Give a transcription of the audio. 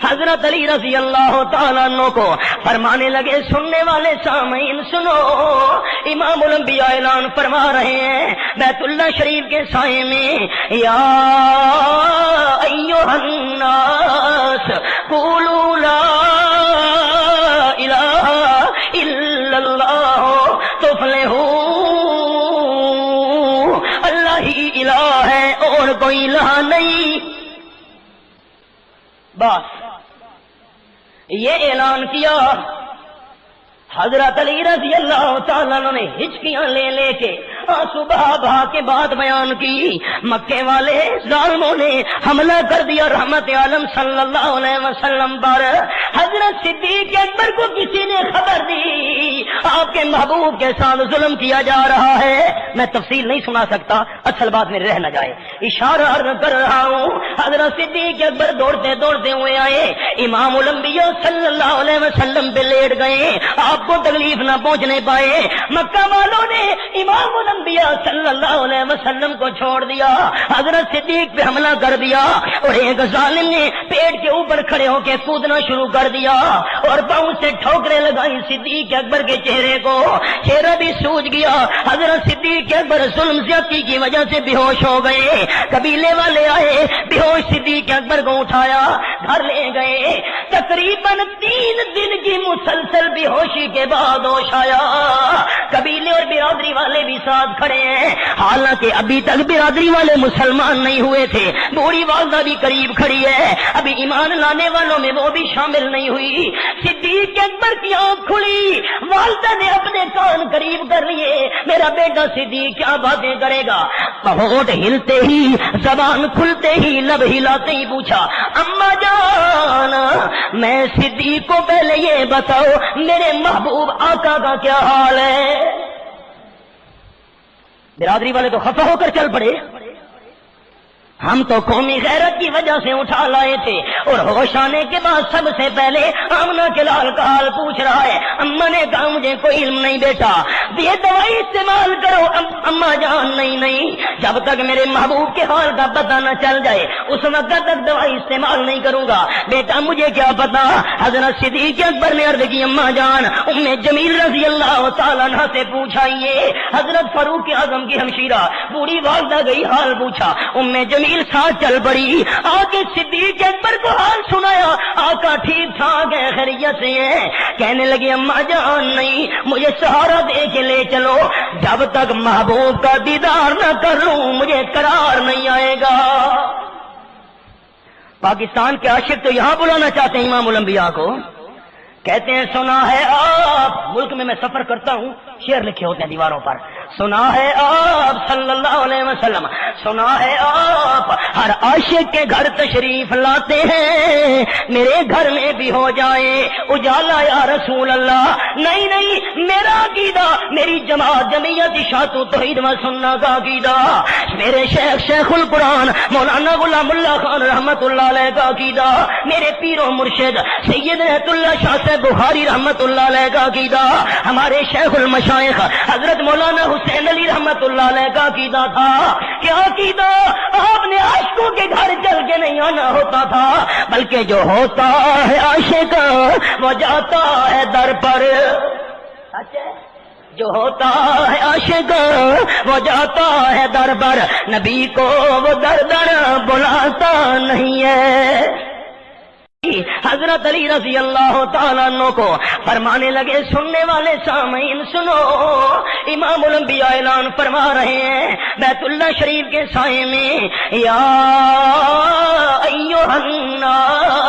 حضرت علی رضی اللہ تعالیٰ عنہ کو فرمانے لگے، سننے والے سامعین سنو، امام الانبیاء اعلان فرما رہے ہیں بیت اللہ شریف کے سائے میں، یا ایھا الناس قولوا لا الہ الا اللہ تفلحوا، اللہ ہی الہ ہے اور کوئی الہ نہیں۔ بس یہ اعلان کیا حضرت علی رضی اللہ تعالیٰ نے ہچکیاں لے لے کے آنسو بہا بہا کے بات بیان کی۔ مکے والے ظالموں نے حملہ کر دیا رحمت عالم صلی اللہ علیہ وسلم پر۔ حضرت صدیق اکبر کو کسی نے خبر دی آپ کے محبوب کے ساتھ ظلم کیا جا رہا ہے۔ میں تفصیل نہیں سنا سکتا، اصل بات میں رہ نہ جائے، اشارہ کر رہا ہوں۔ حضرت صدیق اکبر دوڑتے دوڑتے ہوئے آئے، امام الانبیاء صلی اللہ علیہ وسلم پہ لیٹ گئے، آپ کو تکلیف نہ پہنچنے پائے۔ مکہ والوں نے امام الانبیاء صلی اللہ علیہ وسلم کو چھوڑ دیا، حضرت صدیق پہ حملہ کر دیا، اور ایک ظالم نے پیٹ کے اوپر کھڑے ہو کے کودنا شروع کر دیا اور پاؤں سے ٹھوکریں لگائی صدیق اکبر کے چہرے کو، چہرہ بھی سوج گیا۔ حضرت صدیق اکبر ظلم زیادتی کی وجہ سے بے ہوش ہو گئے۔ قبیلے والے آئے، بے ہوش صدیق اکبر کو اٹھایا، گھر لے گئے۔ تقریباً 3 دن کی مسلسل بے ہوشی کے بعد ہوش آیا۔ قبیلے اور برادری والے بھی ساتھ کھڑے ہیں، حالانکہ ابھی تک برادری والے مسلمان نہیں ہوئے تھے۔ بوڑھی والدہ بھی قریب کھڑی ہے، ابھی ایمان لانے والوں میں وہ بھی شامل نہیں ہوئی۔ صدیق اکبر کی آنکھ کھلی، والدہ نے اپنے کان قریب کر لیے، میرا بیٹا صدیق کیا باتیں کرے گا؟ ہونٹ ہلتے ہی، زبان کھلتے ہی، لب ہلاتے ہی پوچھا، اماں جان میں صدیق کو پہلے یہ بتاؤ میرے محبوب آقا کا کیا حال ہے؟ برادری والے تو خفا ہو کر چل پڑے، ہم تو قومی غیرت کی وجہ سے اٹھا لائے تھے، اور ہوش آنے کے بعد سب سے پہلے آمنہ کے لال کا حال پوچھ رہا ہے۔ اماں نے کہا مجھے کوئی علم نہیں بیٹا، یہ دوائی استعمال کرو۔ اماں جان نہیں، جب تک میرے محبوب کے حال کا پتہ نہ چل جائے اس وقت تک دوائی استعمال نہیں کروں گا۔ بیٹا مجھے کیا پتا؟ حضرت صدیق اکبر نے عرض کی، اماں جان ام جمیل رضی اللہ تعالیٰ عنہ سے پوچھائیے۔ حضرت فاروق اعظم کی ہمشیرہ بوڑھی والدہ گئی، حال پوچھا، ام جمیل ساتھ چل پڑی، آگے صدیق اکبر کو حال سنایا، آقا ٹھیک ٹھاک ہے، خیریت سے ہے۔ کہنے لگی اماں جان نہیں، مجھے سہارا دے کے لے چلو، جب تک محبوب کا دیدار نہ کر لوں مجھے قرار نہیں آئے گا۔ پاکستان کے عاشق تو یہاں بلانا چاہتے ہیں امام الانبیاء کو، کہتے ہیں سنا ہے آپ، ملک میں سفر کرتا ہوں، شعر لکھے ہوتے ہیں دیواروں پر، سنا ہے آپ صلی اللہ علیہ وسلم، سنا ہے آپ ہر عاشق کے گھر تشریف لاتے ہیں، میرے گھر میں بھی ہو جائے اجالا یا رسول اللہ۔ نہیں میرا عقیدہ، میری جماعت جمعیت اشاعت توحید و سنت کا عقیدہ، میرے شیخ القرآن مولانا غلام اللہ خان رحمت اللہ علیہ کا عقیدہ، میرے پیر و مرشد سید رحمت اللہ شاہ سے بخاری رحمت اللہ علیہ کا عقیدہ، ہمارے شیخ المشائخ حضرت مولانا حسین علی رحمت اللہ علیہ کا عقیدہ تھا۔ کیا عقیدہ؟ آپ نے عاشقوں کے گھر چل کے نہیں آنا ہوتا تھا، بلکہ جو ہوتا ہے عاشق وہ جاتا ہے در پر۔ جو ہوتا ہے عاشق وہ جاتا ہے در پر، نبی کو وہ در در بلاتا نہیں ہے۔ حضرت علی رضی اللہ تعالیٰ عنہ کو فرمانے لگے، سننے والے سامعین سنو، امام الانبیاء اعلان فرما رہے ہیں بیت اللہ شریف کے سائے میں، یا ایھا الناس